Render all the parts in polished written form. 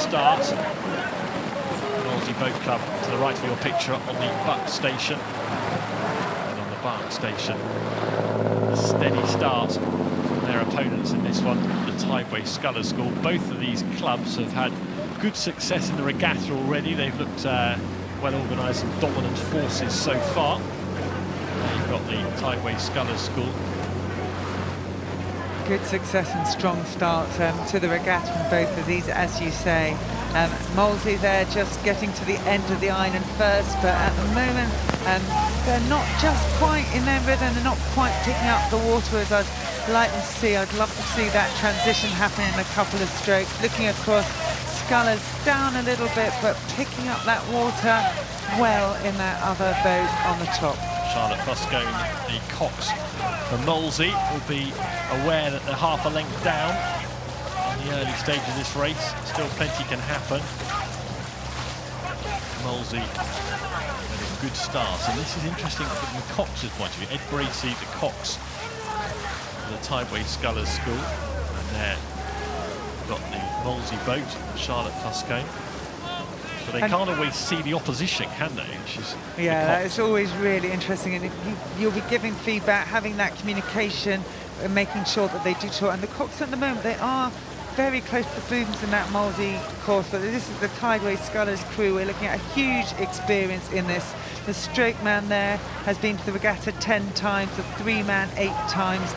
start. Molesey Boat Club to the right of your picture on the Buck station. And on the Bark station, a steady start from their opponents in this one, the Tideway Scullers School. Both of these clubs have had good success in the regatta already. They've looked well organised and dominant forces so far. You've got the Tideway Scullers School. Good success and strong start to the regatta from both of these, as you say. Molesey there just getting to the end of the island first, but at the moment they're not just quite in their rhythm, they're not quite picking up the water as I'd like to see. I'd love to see that transition happen in a couple of strokes. Looking across, Scullers down a little bit, but picking up that water well in that other boat on the top. Charlotte Fuscone, the Cox from Molesey, will be aware that they're half a length down in the early stage of this race. Still plenty can happen. Molesey with a good start, and this is interesting from the Cox's point of view. Ed Bracey, the Cox for the Tideway Scullers School, and there we've got the Molesey boat, Charlotte Fuscone. But they can't always see the opposition, can they? Yeah, it's always really interesting, and you'll be giving feedback, having that communication, and making sure that they do talk. And the Cox at the moment, they are very close to the booms in that Molesey course, but this is the Tideway Scullers crew. We're looking at a huge experience in this. The stroke man there has been to the regatta 10 times, the 3-man 8 times,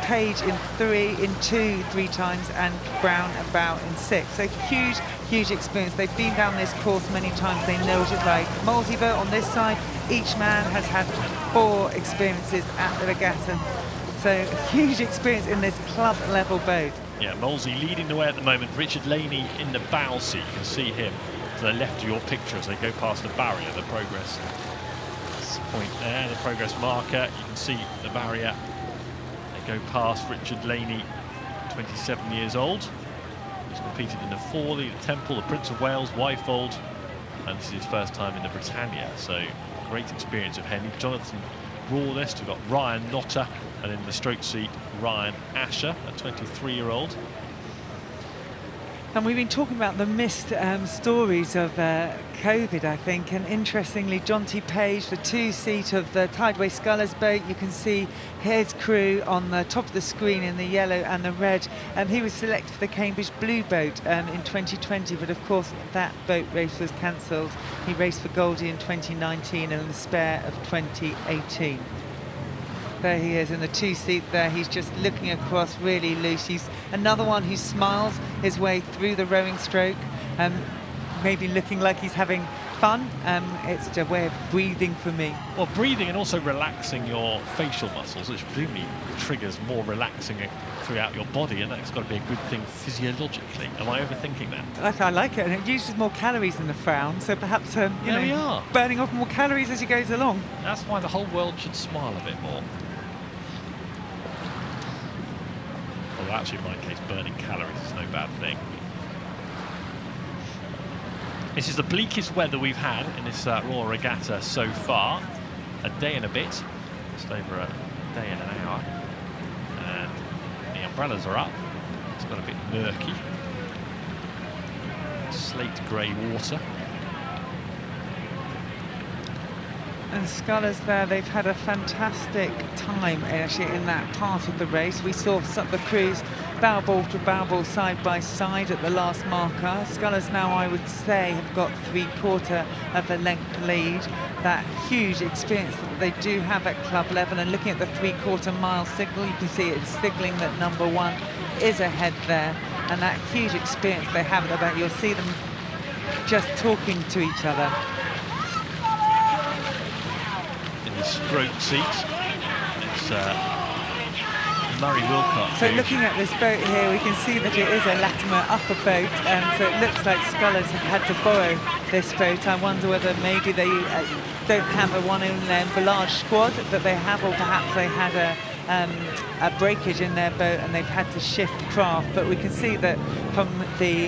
Page in 2 3 times, and Brown about in 6. So huge experience. They've been down this course many times, they know what it's like. Molesey boat on this side, each man has had 4 experiences at the regatta. So huge experience in this club level boat. Yeah, Molesey leading the way at the moment. Richard Laney in the bow seat. You can see him to the left of your picture as they go past the barrier, the progress point there, the progress marker. You can see the barrier. Go past Richard Laney, 27 years old. He's competed in the Forley, the Temple, the Prince of Wales, Wyfold, and this is his first time in the Britannia, so great experience of Henley. Jonathan Rawlist, we've got Ryan Notter, and in the stroke seat, Ryan Asher, a 23-year-old. And we've been talking about the missed stories of COVID, I think, and interestingly, Jonty Page, the 2-seat of the Tideway Scullers boat, you can see his crew on the top of the screen in the yellow and the red. He was selected for the Cambridge Blue boat in 2020, but of course that boat race was cancelled. He raced for Goldie in 2019 and the spare of 2018. There he is in the 2-seat there. He's just looking across really loose. He's another one who smiles his way through the rowing stroke, maybe looking like he's having fun. It's a way of breathing for me. Well, breathing and also relaxing your facial muscles, which presumably triggers more relaxing throughout your body, and that's got to be a good thing physiologically. Am I overthinking that? I like it, and it uses more calories than the frown, so perhaps you know, burning off more calories as he goes along. That's why the whole world should smile a bit more. Well, actually, in my case, burning calories is no bad thing. This is the bleakest weather we've had in this Royal Regatta so far. A day and a bit, just over a day and an hour. And the umbrellas are up. It's got a bit murky. Slate grey water. And Scullers there, they've had a fantastic time actually in that part of the race. We saw some of the crews bow ball to bow ball side by side at the last marker. Scullers now, I would say, have got 3/4 of a length lead. That huge experience that they do have at club level, and looking at the 3/4 mile signal, you can see it's signalling that number 1 is ahead there, and that huge experience they have at the back. You'll see them just talking to each other. Stroke seat. It's Murray Wilcox. So looking at this boat here, we can see that it is a Latimer upper boat, and so it looks like Scullers have had to borrow this boat. I wonder whether maybe they don't have a one in their large squad that they have, or perhaps they had a breakage in their boat and they've had to shift craft. But we can see that from the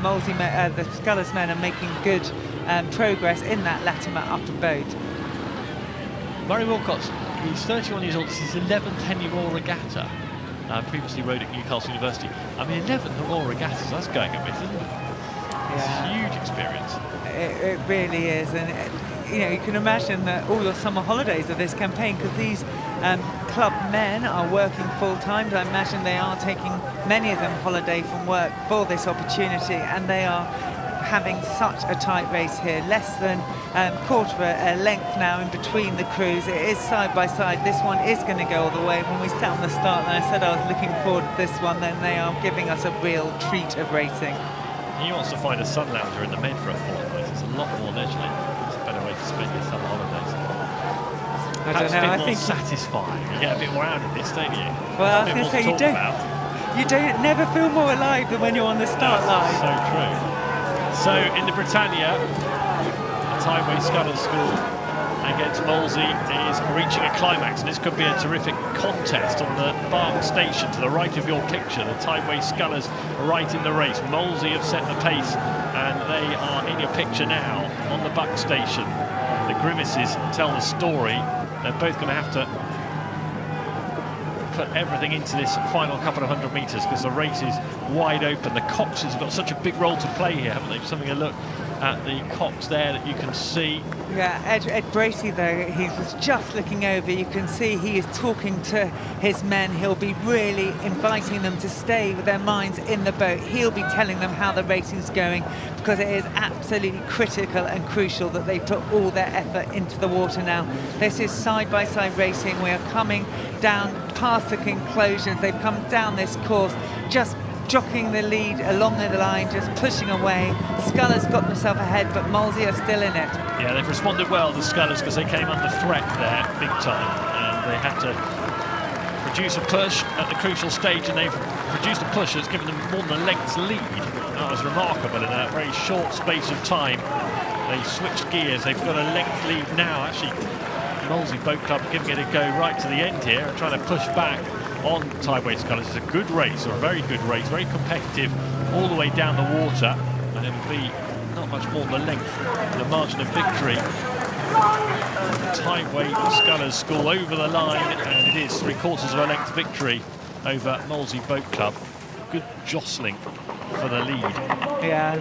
Molesey the Scullers men are making good progress in that Latimer upper boat. Murray Wilcox, he's 31 years old. This is his 11th Henley Royal Regatta. previously rode at Newcastle University. I mean, 11th at all regattas, that's going a bit, isn't it? It's a huge experience. It really is, and you know, you can imagine that all the summer holidays of this campaign, because these club men are working full time. I imagine they are taking, many of them, holiday from work for this opportunity, and they are having such a tight race here. Less than quarter of a length now in between the crews. It is side by side. This one is going to go all the way. When we sat on the start line, I said I was looking forward to this one. Then they are giving us a real treat of racing. He wants to find a sun lounger in the Med for a fortnight. It's a lot more leisurely. It's a better way to spend your summer holidays. I don't know. I think satisfying. You get a bit more out of this, don't you? Well, I was going to say you don't never feel more alive than when you're on the start line. So true. So in the Britannia, Tideway Scullers School against Molesey is reaching a climax, and this could be a terrific contest on the Bark station to the right of your picture. The Tideway Scullers right in the race. Molesey have set the pace, and they are in your picture now on the Buck station. The grimaces tell the story. They're both going to have to put everything into this final couple of 100 metres because the race is wide open. The Coxes have got such a big role to play here, haven't they? Just having a look at the Cox there that you can see. Yeah, Ed Bracey though, he was just looking over. You can see he is talking to his men. He'll be really inviting them to stay with their minds in the boat. He'll be telling them how the racing's going, because it is absolutely critical and crucial that they put all their effort into the water now. This is side-by-side racing. We are coming down past the conclusions. They've come down this course, just jockeying the lead along the line, just pushing away. Scullers got themselves ahead, but Molesey are still in it. Yeah, they've responded well, the Scullers, because they came under threat there big time, and they had to produce a push at the crucial stage, and they've produced a push that's given them more than a length's lead. That was remarkable in a very short space of time. They switched gears. They've got a length lead now. Actually, Molesey Boat Club giving it a go right to the end here, and trying to push back on Tideway Scullers. It's a good race, or a very good race, very competitive all the way down the water, and it'll be not much more than the length, the margin of victory. Tideway Scullers School over the line, and it is 3/4 of a length victory over Molesey Boat Club. Good jostling for the lead. Yeah,